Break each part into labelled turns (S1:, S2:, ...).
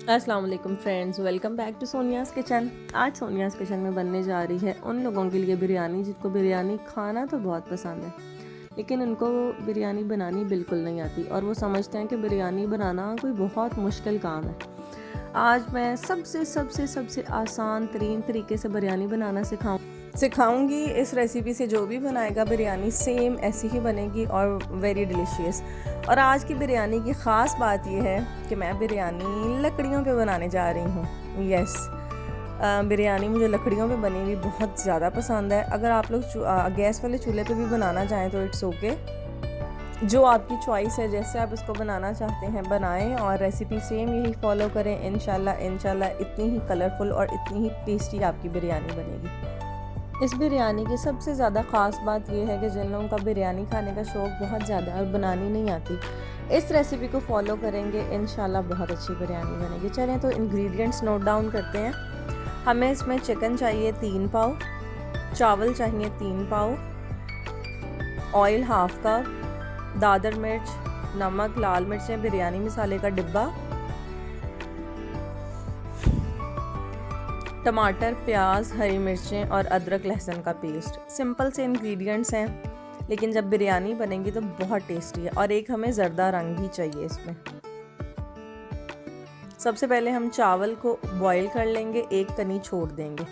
S1: अस्सलाम वालेकुम friends, welcome back to Sonia's kitchen. आज सोनियाज़ किचन में बनने जा रही है उन लोगों के लिए बिरयानी जिनको बिरयानी खाना तो बहुत पसंद है, लेकिन उनको बिरयानी बनानी बिल्कुल नहीं आती और वो समझते हैं कि बिरयानी बनाना कोई बहुत मुश्किल काम है। आज मैं सबसे सबसे सबसे आसान तरीन तरीके से बिरयानी बनाना सिखाऊंगी। इस रेसिपी से जो भी बनाएगा बिरयानी सेम ऐसी ही बनेगी और वेरी डिलीशियस। और आज की बिरयानी की ख़ास बात यह है कि मैं बिरयानी लकड़ियों पे बनाने जा रही हूँ। यस, बिरयानी मुझे लकड़ियों पे बनी हुई बहुत ज़्यादा पसंद है। अगर आप लोग गैस वाले चूल्हे पे भी बनाना चाहें तो इट्स ओके, जो आपकी चॉइस है, जैसे आप इसको बनाना चाहते हैं बनाएं और रेसिपी सेम यही फॉलो करें। इंशाल्लाह इतनी ही कलरफुल और इतनी ही टेस्टी आपकी बिरयानी बनेगी। इस बिरयानी की सबसे ज़्यादा ख़ास बात यह है कि जिन लोगों का बिरयानी खाने का शौक़ बहुत ज़्यादा है और बनानी नहीं आती, इस रेसिपी को फॉलो करेंगे इंशाल्लाह बहुत अच्छी बिरयानी बनेगी। चलें तो इंग्रेडिएंट्स नोट डाउन करते हैं। हमें इसमें चिकन चाहिए 3 पाव, चावल चाहिए 3 पाव, ऑयल हाफ कप, दादर मिर्च, नमक, लाल मिर्चें, बिरयानी मसाले का डिब्बा, टमाटर, प्याज, हरी मिर्चें और अदरक लहसुन का पेस्ट। सिंपल से इंग्रेडिएंट्स हैं, लेकिन जब बिरयानी बनेगी तो बहुत टेस्टी है। और एक हमें ज़र्दा रंग भी चाहिए इसमें। सबसे पहले हम चावल को बॉईल कर लेंगे, एक कनी छोड़ देंगे।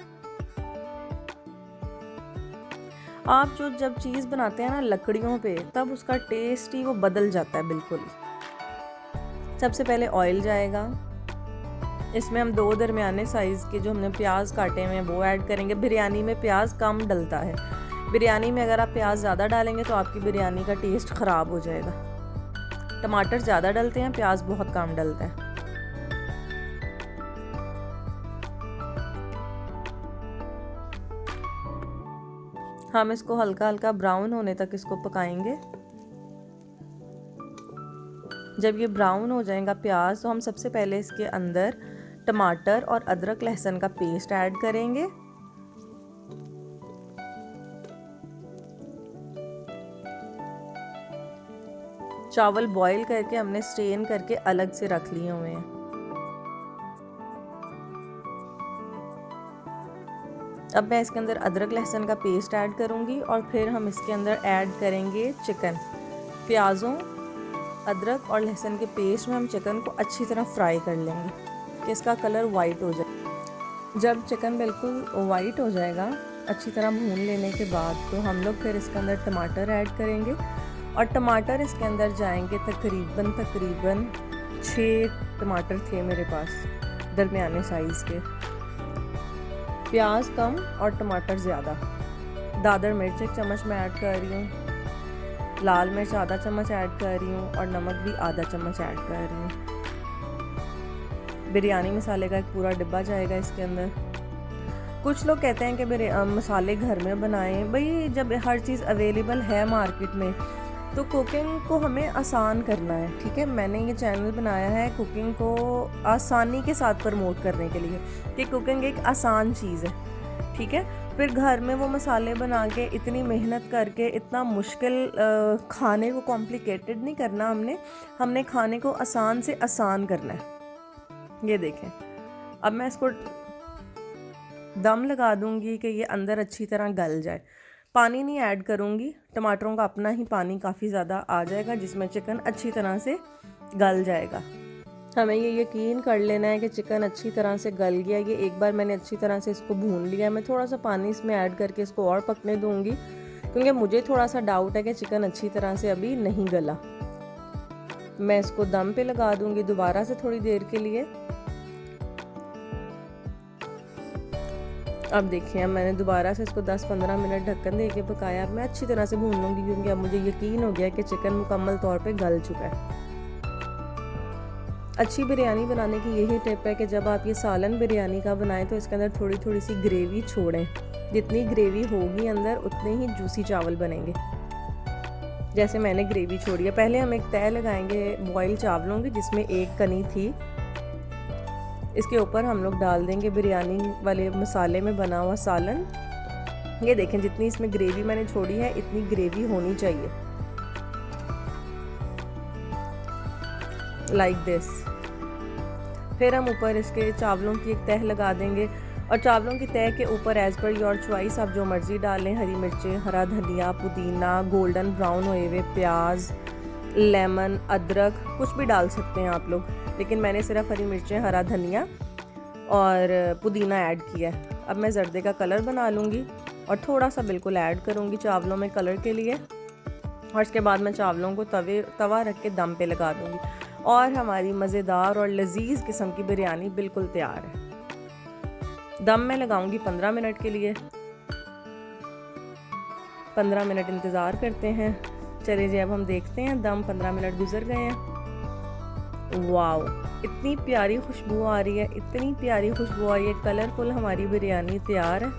S1: आप जब चीज़ बनाते हैं ना लकड़ियों पे, तब उसका टेस्ट ही वो बदल जाता है बिल्कुल ही। सबसे पहले ऑयल जाएगा, इसमें हम 2 दरमियाने साइज़ के जो हमने प्याज काटे हुए हैं वो ऐड करेंगे। बिरयानी में प्याज कम डलता है। बिरयानी में अगर आप प्याज ज़्यादा डालेंगे तो आपकी बिरयानी का टेस्ट ख़राब हो जाएगा। टमाटर ज़्यादा डलते हैं, प्याज बहुत कम डलता है। हम इसको हल्का हल्का ब्राउन होने तक इसको पकाएंगे। जब ये ब्राउन हो जाएगा प्याज, तो हम सबसे पहले इसके अंदर टमाटर और अदरक लहसुन का पेस्ट ऐड करेंगे। चावल बॉईल करके हमने स्ट्रेन करके अलग से रख लिए हुए हैं। अब मैं इसके अंदर अदरक लहसुन का पेस्ट ऐड करूंगी और फिर हम इसके अंदर ऐड करेंगे चिकन। प्याज़ों, अदरक और लहसुन के पेस्ट में हम चिकन को अच्छी तरह फ्राई कर लेंगे कि इसका कलर वाइट हो जाए। जब चिकन बिल्कुल वाइट हो जाएगा अच्छी तरह भून लेने के बाद, तो हम लोग फिर इसके अंदर टमाटर ऐड करेंगे और टमाटर इसके अंदर जाएंगे तकरीबन 6 टमाटर थे मेरे पास, दरमियाने साइज़ के। प्याज कम और टमाटर ज़्यादा। दादर मिर्च 1 चम्मच मैं ऐड कर रही हूँ, लाल मिर्च आधा चम्मच ऐड कर रही हूँ और नमक भी आधा चम्मच ऐड कर रही हूँ। बिरयानी मसाले का एक पूरा डिब्बा जाएगा इसके अंदर। कुछ लोग कहते हैं कि मसाले घर में बनाएं। भाई, जब हर चीज़ अवेलेबल है मार्केट में तो कुकिंग को हमें आसान करना है, ठीक है। मैंने ये चैनल बनाया है कुकिंग को आसानी के साथ प्रमोट करने के लिए कि कुकिंग एक आसान चीज़ है, ठीक है। फिर घर में वो मसाले बना के इतनी मेहनत करके इतना मुश्किल खाने को कॉम्प्लिकेटेड नहीं करना। हमने खाने को आसान से आसान करना है। ये देखें, अब मैं इसको दम लगा दूंगी कि ये अंदर अच्छी तरह गल जाए। पानी नहीं ऐड करूंगी, टमाटरों का अपना ही पानी काफ़ी ज़्यादा आ जाएगा जिसमें चिकन अच्छी तरह से गल जाएगा। हमें ये यकीन कर लेना है कि चिकन अच्छी तरह से गल गया। ये एक बार मैंने अच्छी तरह से इसको भून लिया। मैं थोड़ा सा पानी इसमें ऐड करके इसको और पकने दूंगी, क्योंकि मुझे थोड़ा सा डाउट है कि चिकन अच्छी तरह से अभी नहीं गला। मैं इसको दम पे लगा दूंगी दोबारा से थोड़ी देर के लिए। अब देखिए, अब मैंने दोबारा से इसको 10-15 मिनट ढक्कन दे के पकाया। अब मैं अच्छी तरह से भून लूँगी, क्योंकि अब मुझे यकीन हो गया कि चिकन मुकम्मल तौर पे गल चुका है। अच्छी बिरयानी बनाने की यही टिप है कि जब आप ये सालन बिरयानी का बनाएं तो इसके अंदर थोड़ी थोड़ी सी ग्रेवी छोड़ें। जितनी ग्रेवी होगी अंदर उतने ही जूसी चावल बनेंगे। जैसे मैंने ग्रेवी छोड़ी है। पहले हम एक तय लगाएंगे बॉयल चावलों की, जिसमें एक कनी थी। इसके ऊपर हम लोग डाल देंगे बिरयानी वाले मसाले में बना हुआ सालन। ये देखें, जितनी इसमें ग्रेवी मैंने छोड़ी है इतनी ग्रेवी होनी चाहिए। Like this. फिर हम ऊपर इसके चावलों की एक तह लगा देंगे और चावलों की तह के ऊपर एज़ पर योर चॉइस आप जो मर्ज़ी डालें, हरी मिर्चें, हरा धनिया, पुदीना, गोल्डन ब्राउन हुए हुए प्याज, लेमन, अदरक, कुछ भी डाल सकते हैं आप लोग, लेकिन मैंने सिर्फ हरी मिर्चें, हरा धनिया और पुदीना ऐड किया है। अब मैं जर्दे का कलर बना लूँगी और थोड़ा सा बिल्कुल ऐड करूँगी चावलों में कलर के लिए, और इसके बाद मैं चावलों को तवा रख के दम पे लगा दूँगी और हमारी मज़ेदार और लजीज किस्म की बिरयानी बिल्कुल तैयार है। दम में लगाऊंगी 15 मिनट के लिए। 15 मिनट इंतज़ार करते हैं। चलिए जी, अब हम देखते हैं। दम 15 मिनट गुजर गए हैं। वाओ, इतनी प्यारी खुशबू आ रही है, इतनी प्यारी खुशबू आ रही है, कलरफुल हमारी बिरयानी तैयार है।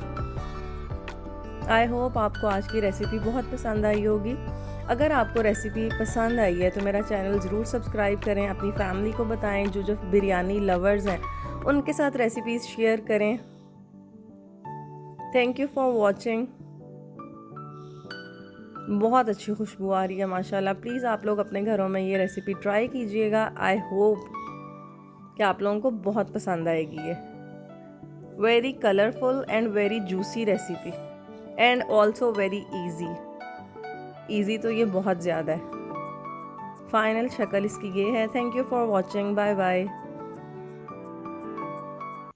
S1: आई होप आपको आज की रेसिपी बहुत पसंद आई होगी। अगर आपको रेसिपी पसंद आई है तो मेरा चैनल ज़रूर सब्सक्राइब करें, अपनी फैमिली को बताएं, जो बिरयानी लवर्स हैं उनके साथ रेसिपीज़ शेयर करें। Thank you for watching. बहुत अच्छी खुशबू आ रही है माशाल्लाह। प्लीज़ आप लोग अपने घरों में ये रेसिपी ट्राई कीजिएगा। आई होप कि आप लोगों को बहुत पसंद आएगी ये। Very colourful and very juicy recipe and also very easy तो ये बहुत ज़्यादा है। फाइनल शक्ल इसकी ये है। Thank you for watching. Bye bye.